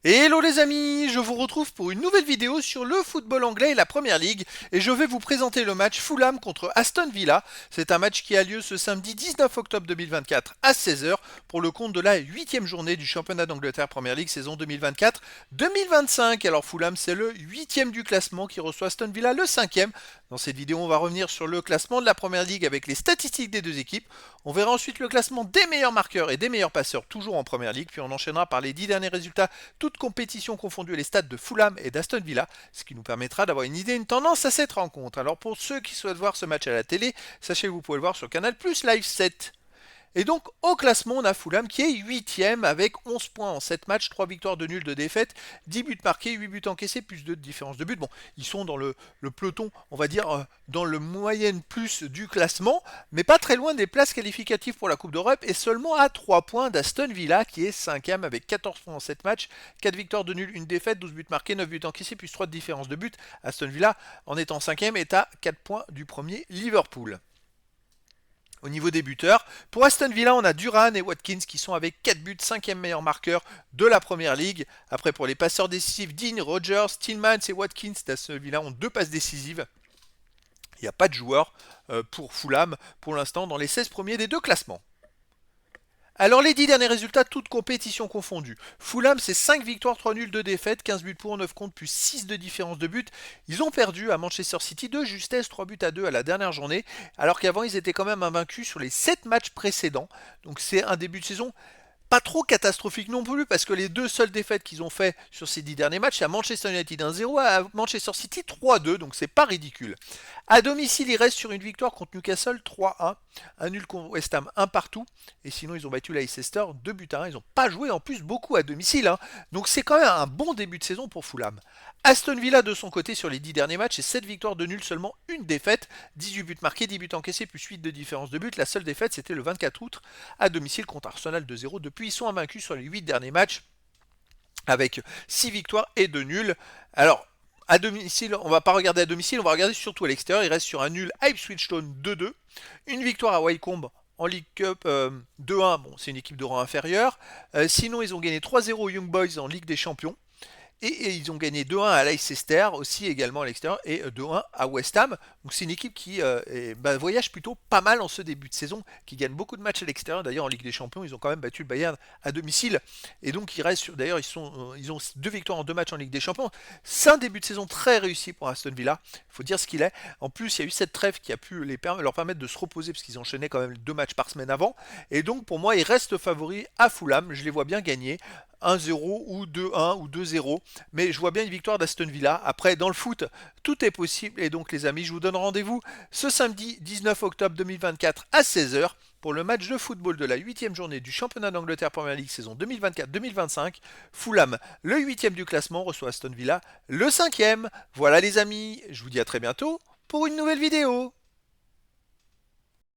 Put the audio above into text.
Hello les amis, je vous retrouve pour une nouvelle vidéo sur le football anglais et la Première Ligue et je vais vous présenter le match Fulham contre Aston Villa. C'est un match qui a lieu ce samedi 19 octobre 2024 à 16 h pour le compte de la 8e journée du championnat d'Angleterre Première Ligue saison 2024-2025. Alors Fulham c'est le 8e du classement qui reçoit Aston Villa le 5e. Dans cette vidéo on va revenir sur le classement de la Première Ligue avec les statistiques des deux équipes. On verra ensuite le classement des meilleurs marqueurs et des meilleurs passeurs toujours en Première Ligue, puis on enchaînera par les 10 derniers résultats toutes compétitions confondues les stats de Fulham et d'Aston Villa, ce qui nous permettra d'avoir une idée, une tendance à cette rencontre. Alors pour ceux qui souhaitent voir ce match à la télé, sachez que vous pouvez le voir sur Canal Plus Live 7. Et donc au classement, on a Fulham qui est 8ème avec 11 points en 7 matchs, 3 victoires, 2 nuls, 2 défaites, 10 buts marqués, 8 buts encaissés, plus 2 de différence de but. Bon, ils sont dans le peloton, on va dire, dans le moyenne plus du classement, mais pas très loin des places qualificatives pour la Coupe d'Europe et seulement à 3 points d'Aston Villa qui est 5ème avec 14 points en 7 matchs, 4 victoires, 2 nuls, 1 défaite, 12 buts marqués, 9 buts encaissés, plus 3 de différence de but. Aston Villa, en étant 5ème, est à 4 points du premier Liverpool. Au niveau des buteurs, pour Aston Villa, on a Duran et Watkins qui sont avec 4 buts, 5e meilleur marqueur de la Première Ligue. Après, pour les passeurs décisifs, Dean, Rogers, Tillmans et Watkins d'Aston Villa ont 2 passes décisives. Il n'y a pas de joueur pour Fulham pour l'instant dans les 16 premiers des deux classements. Alors les 10 derniers résultats, toutes compétitions confondues. Fulham, c'est 5 victoires, 3 nuls, 2 défaites, 15 buts pour, 9 contre, plus 6 de différence de but. Ils ont perdu à Manchester City de justesse, 3 buts à 2 à la dernière journée, alors qu'avant ils étaient quand même invaincus sur les 7 matchs précédents. Donc c'est un début de saison pas trop catastrophique non plus, parce que les deux seules défaites qu'ils ont fait sur ces 10 derniers matchs, c'est à Manchester United 1-0, à Manchester City 3-2, donc c'est pas ridicule. À domicile, ils restent sur une victoire contre Newcastle 3-1, un nul contre West Ham 1 partout, et sinon ils ont battu Leicester 2 buts à 1, ils n'ont pas joué en plus beaucoup à domicile, hein. Donc c'est quand même un bon début de saison pour Fulham. Aston Villa de son côté sur les 10 derniers matchs, c'est 7 victoires de nul, seulement une défaite, 18 buts marqués, 10 buts encaissés, plus 8 de différence de but. La seule défaite c'était le 24 août à domicile contre Arsenal 2-0. Depuis ils sont invaincus sur les 8 derniers matchs avec 6 victoires et 2 nuls. Alors à domicile, on va pas regarder à domicile, on va regarder surtout à l'extérieur. Il reste sur un nul à Ipswich Town 2-2, une victoire à Wycombe en League Cup 2-1, bon c'est une équipe de rang inférieur. Sinon ils ont gagné 3-0 aux Young Boys en Ligue des Champions. Et ils ont gagné 2-1 à Leicester, aussi également à l'extérieur, et 2-1 à West Ham. Donc c'est une équipe qui voyage plutôt pas mal en ce début de saison, qui gagne beaucoup de matchs à l'extérieur. D'ailleurs en Ligue des Champions, ils ont quand même battu le Bayern à domicile. Et donc ils restent d'ailleurs ils ont 2 victoires en 2 matchs en Ligue des Champions. C'est un début de saison très réussi pour Aston Villa. Il faut dire ce qu'il est. En plus, il y a eu cette trêve qui a pu leur permettre de se reposer parce qu'ils enchaînaient quand même 2 matchs par semaine avant. Et donc pour moi, ils restent favoris à Fulham. Je les vois bien gagner 1-0 ou 2-1 ou 2-0. Mais je vois bien une victoire d'Aston Villa. Après, dans le foot, tout est possible. Et donc, les amis, je vous donne rendez-vous ce samedi 19 octobre 2024 à 16 h pour le match de football de la 8e journée du championnat d'Angleterre Premier League saison 2024-2025. Fulham, le 8e du classement, reçoit Aston Villa, le 5e. Voilà les amis, je vous dis à très bientôt pour une nouvelle vidéo.